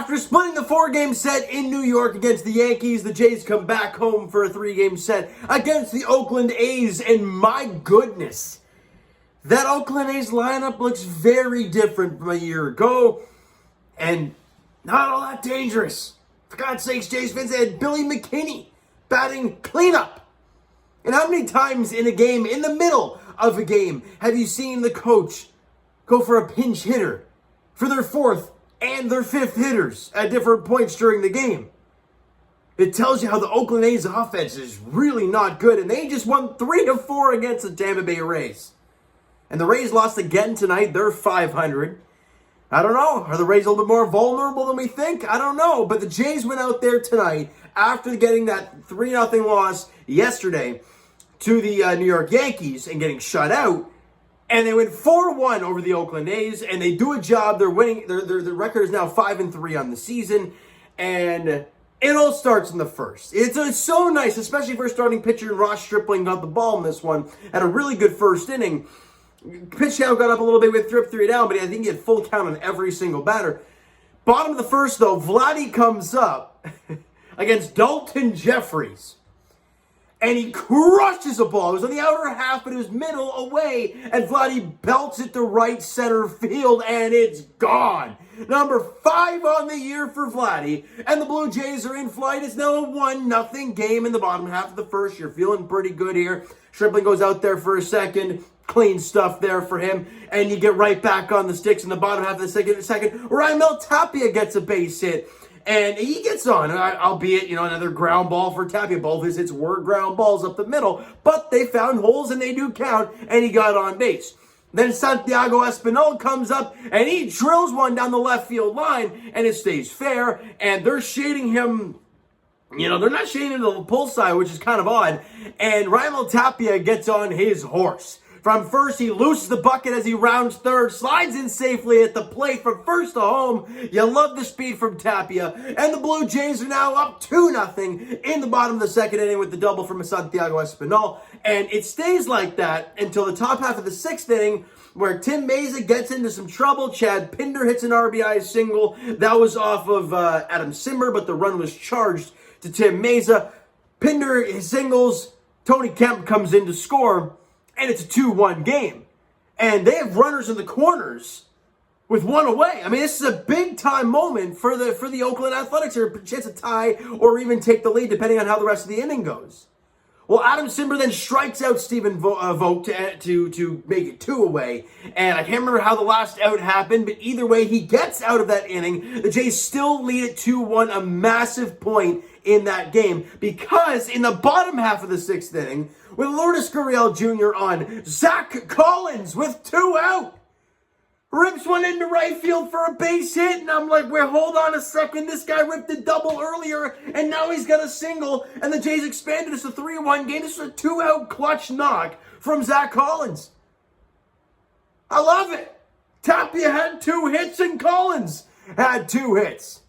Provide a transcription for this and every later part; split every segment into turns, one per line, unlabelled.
After splitting the 4-game set in New York against the Yankees, the Jays come back home for a 3-game set against the Oakland A's, and my goodness, that Oakland A's lineup looks very different from a year ago, and not all that dangerous. For God's sakes, Jays fans, they had Billy McKinney batting cleanup. And how many times in a game, in the middle of a game, have you seen the coach go for a pinch hitter for their 4th and their 5th hitters at different points during the game? It tells you how the Oakland A's offense is really not good, and they just won 3-4 against the Tampa Bay Rays. And the Rays lost again tonight. They're .500. I don't know. Are the Rays a little bit more vulnerable than we think? I don't know. But the Jays went out there tonight after getting that 3-0 loss yesterday to the New York Yankees and getting shut out. And they went 4-1 over the Oakland A's, and they do a job. They're winning. Their record is now 5-3 on the season, and it all starts in the first. It's so nice, especially for a starting pitcher. Ross Stripling got the ball in this one. Had a really good first inning. Pitch count got up a little bit with 3 down, but I think he had full count on every single batter. Bottom of the first, though, Vladdy comes up against Dalton Jeffries. And he crushes a ball. It was on the outer half, but it was middle away. And Vladdy belts it to right center field, and it's gone. Number 5 on the year for Vladdy. And the Blue Jays are in flight. It's now a 1-0 game in the bottom half of the first. You're feeling pretty good here. Stripling goes out there for a second. Clean stuff there for him. And you get right back on the sticks in the bottom half of the second. Raimel Tapia gets a base hit. And he gets on, albeit, another ground ball for Tapia. Both his hits were ground balls up the middle, but they found holes and they do count, and he got on base. Then Santiago Espinal comes up, and he drills one down the left field line, and it stays fair, and they're shading him. They're not shading him to the pull side, which is kind of odd, and Raimel Tapia gets on his horse. From first, he looses the bucket as he rounds third, slides in safely at the plate from first to home. You love the speed from Tapia. And the Blue Jays are now up 2-0 in the bottom of the second inning with the double from Santiago Espinal. And it stays like that until the top half of the 6th inning, where Tim Mayza gets into some trouble. Chad Pinder hits an RBI single. That was off of Adam Simber, but the run was charged to Tim Mayza. Pinder singles. Tony Kemp comes in to score. And it's a 2-1 game. And they have runners in the corners with one away. I mean, this is a big-time moment for the Oakland Athletics. Or a chance to tie or even take the lead, depending on how the rest of the inning goes. Well, Adam Simber then strikes out Stephen Vogt to make it 2 away. And I can't remember how the last out happened, but either way, he gets out of that inning. The Jays still lead it 2-1, a massive point in that game. Because in the bottom half of the 6th inning, with Lourdes Gurriel Jr. on, Zach Collins with 2 out. Rips one into right field for a base hit, and I'm like, wait, hold on a second. This guy ripped a double earlier, and now he's got a single, and the Jays expanded this to a 3-1 game. This is a 2-out clutch knock from Zach Collins. I love it. Tapia had 2 hits, and Collins had 2 hits.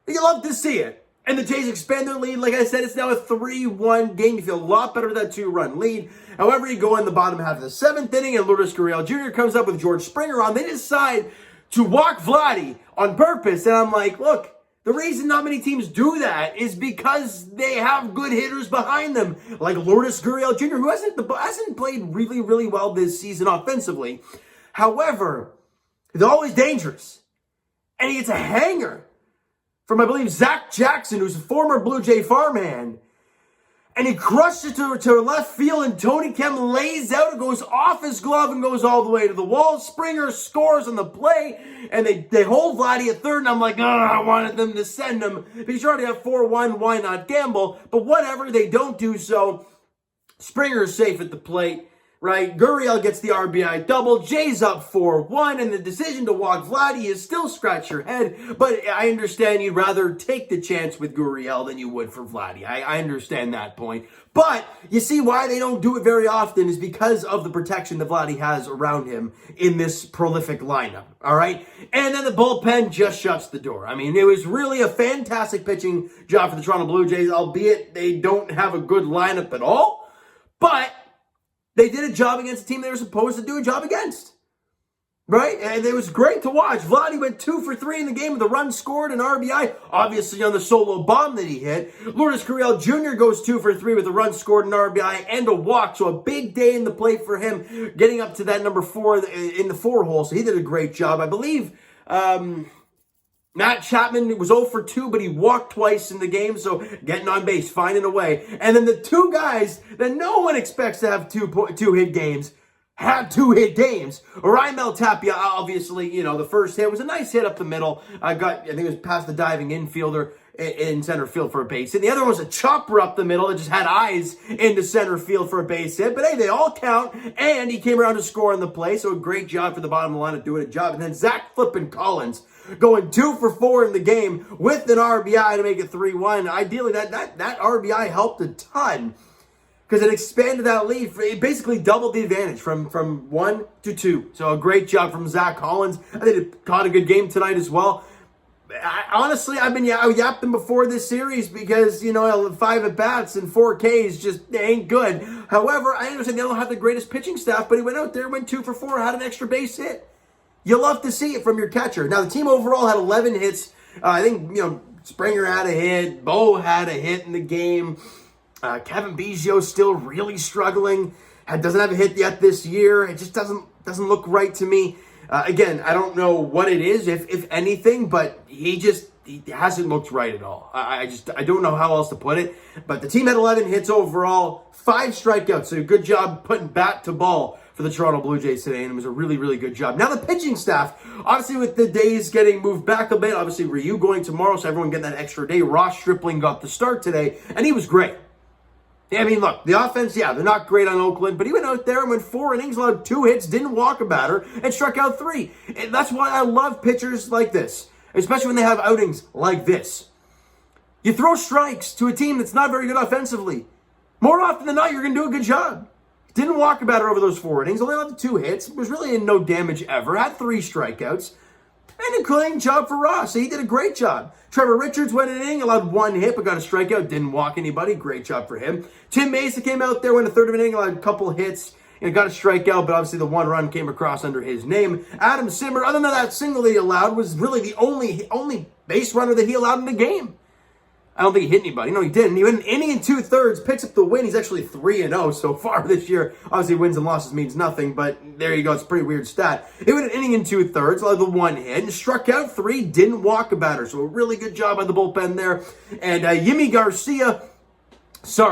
You love to see it. And the Jays expand their lead. Like I said, it's now a 3-1 game. You feel a lot better with that 2-run lead. However, you go in the bottom half of the 7th inning, and Lourdes Gurriel Jr. comes up with George Springer on. They decide to walk Vladdy on purpose. And I'm like, look, the reason not many teams do that is because they have good hitters behind them, like Lourdes Gurriel Jr., who hasn't played really, really well this season offensively. However, he's always dangerous. And he gets a hanger from, I believe, Zach Jackson, who's a former Blue Jay farmhand. And he crushes it to left field, and Tony Kemp lays out. It goes off his glove and goes all the way to the wall. Springer scores on the play, and they hold Vladdy at third, and I'm like, I wanted them to send him. Because you already have 4-1, why not gamble? But whatever, they don't do so. Springer is safe at the plate. Right, Gurriel gets the RBI double. Jays up 4-1, and the decision to walk Vladdy is still scratch your head. But I understand you'd rather take the chance with Gurriel than you would for Vladdy. I understand that point. But you see why they don't do it very often is because of the protection that Vladdy has around him in this prolific lineup. All right, and then the bullpen just shuts the door. I mean, it was really a fantastic pitching job for the Toronto Blue Jays, albeit they don't have a good lineup at all. But they did a job against a team they were supposed to do a job against. Right? And it was great to watch. Vladdy went 2 for 3 in the game with a run scored and RBI, obviously on the solo bomb that he hit. Lourdes Gurriel Jr. goes 2 for 3 with a run scored, an RBI, and a walk. So a big day in the plate for him, getting up to that number 4 in the 4 hole. So he did a great job. I believe Matt Chapman was 0 for 2, but he walked twice in the game, so getting on base, finding a way. And then the two guys that no one expects to have two-hit games had 2-hit games. Raimel Tapia, obviously, the first hit was a nice hit up the middle. I think it was past the diving infielder in center field for a base hit. The other one was a chopper up the middle that just had eyes into center field for a base hit. But hey, they all count, and he came around to score on the play, so a great job for the bottom of the line of doing a job. And then Zach flipping Collins going 2 for 4 in the game with an RBI to make it 3-1. Ideally, that RBI helped a ton, because it expanded that lead. It basically doubled the advantage from 1 to 2. So a great job from Zach Collins. I think it caught a good game tonight as well. Honestly, I've been yapping before this series because, 5 at-bats and 4 Ks just ain't good. However, I understand they don't have the greatest pitching staff, but he went out there, went 2 for 4, had an extra base hit. You love to see it from your catcher. Now, the team overall had 11 hits. I think, Springer had a hit. Bo had a hit in the game. Kevin Biggio's still really struggling. Doesn't have a hit yet this year. It just doesn't look right to me. Again, I don't know what it is, if anything, but he hasn't looked right at all. I don't know how else to put it. But the team had 11 hits overall, 5 strikeouts. So good job putting bat to ball for the Toronto Blue Jays today, and it was a really, really good job. Now the pitching staff, obviously with the days getting moved back a bit, obviously Ryu going tomorrow, so everyone getting that extra day. Ross Stripling got the start today, and he was great. I mean, look, the offense, they're not great on Oakland, but he went out there and went 4 innings, allowed 2 hits, didn't walk a batter, and struck out 3. And that's why I love pitchers like this, especially when they have outings like this. You throw strikes to a team that's not very good offensively. More often than not, you're going to do a good job. Didn't walk a batter over those 4 innings, only allowed 2 hits, was really in no damage ever, had 3 strikeouts. And a clean job for Ross. So he did a great job. Trevor Richards went an inning, allowed 1 hit, but got a strikeout, didn't walk anybody. Great job for him. Tim Mesa came out there, went a third of an inning, allowed a couple hits, and got a strikeout, but obviously the 1 run came across under his name. Adam Simmer, other than that single that he allowed, was really the only base runner that he allowed in the game. I don't think he hit anybody. No, he didn't. He went an inning and 2/3, picks up the win. He's actually 3-0 so far this year. Obviously, wins and losses means nothing, but there you go. It's a pretty weird stat. He went an inning and 2/3, allowed the 1 hit, and struck out 3, didn't walk a batter. So a really good job by the bullpen there. And Jimmy Garcia, this is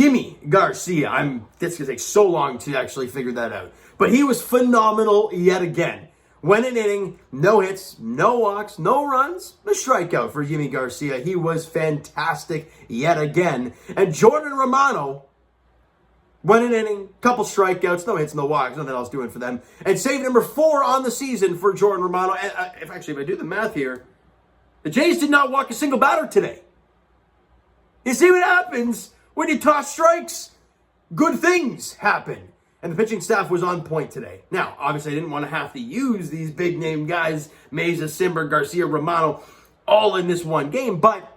going to take so long to actually figure that out. But he was phenomenal yet again. Went an inning, no hits, no walks, no runs, a strikeout for Jimmy Garcia. He was fantastic yet again. And Jordan Romano went an inning, couple strikeouts, no hits, no walks, nothing else doing for them. And save number 4 on the season for Jordan Romano. And if I do the math here, the Jays did not walk a single batter today. You see what happens when you toss strikes? Good things happen. And the pitching staff was on point today. Now, obviously, I didn't want to have to use these big-name guys, Mesa, Simber, Garcia, Romano, all in this one game. But,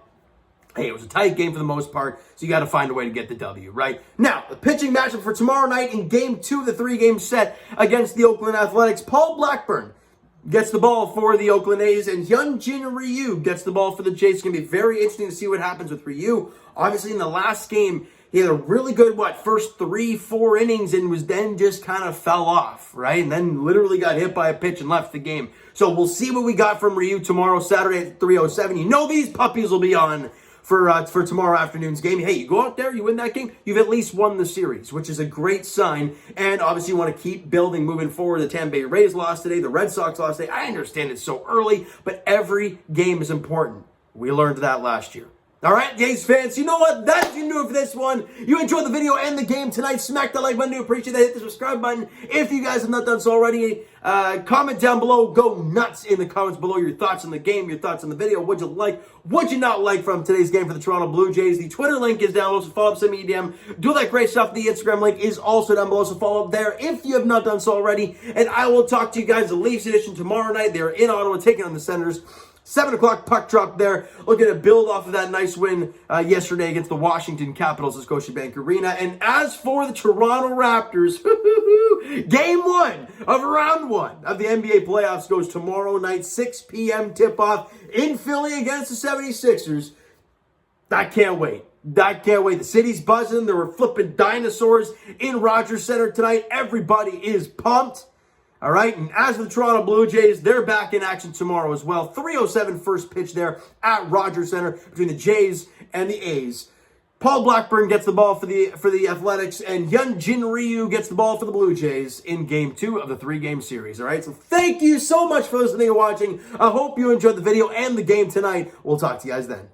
hey, it was a tight game for the most part, so you got to find a way to get the W, right? Now, the pitching matchup for tomorrow night in Game 2 of the 3-game set against the Oakland Athletics. Paul Blackburn gets the ball for the Oakland A's, and Hyun Jin Ryu gets the ball for the Jays. It's going to be very interesting to see what happens with Ryu. Obviously, in the last game, he had a really good, first 3-4 innings and was then just kind of fell off, right? And then literally got hit by a pitch and left the game. So we'll see what we got from Ryu tomorrow, Saturday at 3:07. You know these puppies will be on for tomorrow afternoon's game. Hey, you go out there, you win that game, you've at least won the series, which is a great sign. And obviously you want to keep building moving forward. The Tampa Bay Rays lost today, the Red Sox lost today. I understand it's so early, but every game is important. We learned that last year. All right, Jays fans, you know what? That's going to do it for this one. You enjoyed the video and the game tonight. Smack that like button. Appreciate that. Hit the subscribe button if you guys have not done so already. Comment down below. Go nuts in the comments below. Your thoughts on the game, your thoughts on the video. What'd you like? What'd you not like from today's game for the Toronto Blue Jays? The Twitter link is down below, so follow up, send me a DM. Do all that great stuff. The Instagram link is also down below, so follow up there if you have not done so already. And I will talk to you guys the Leafs edition tomorrow night. They're in Ottawa taking on the Senators. 7 o'clock puck drop there. Looking to build off of that nice win yesterday against the Washington Capitals at Scotiabank Arena. And as for the Toronto Raptors, game 1 of round 1 of the NBA playoffs goes tomorrow night, 6 p.m. tip-off in Philly against the 76ers. I can't wait. I can't wait. The city's buzzing. There were flipping dinosaurs in Rogers Center tonight. Everybody is pumped. All right, and as for the Toronto Blue Jays, they're back in action tomorrow as well. 3:07 first pitch there at Rogers Center between the Jays and the A's. Paul Blackburn gets the ball for the Athletics, and Hyun Jin Ryu gets the ball for the Blue Jays in Game 2 of the 3-game series. All right, so thank you so much for listening and watching. I hope you enjoyed the video and the game tonight. We'll talk to you guys then.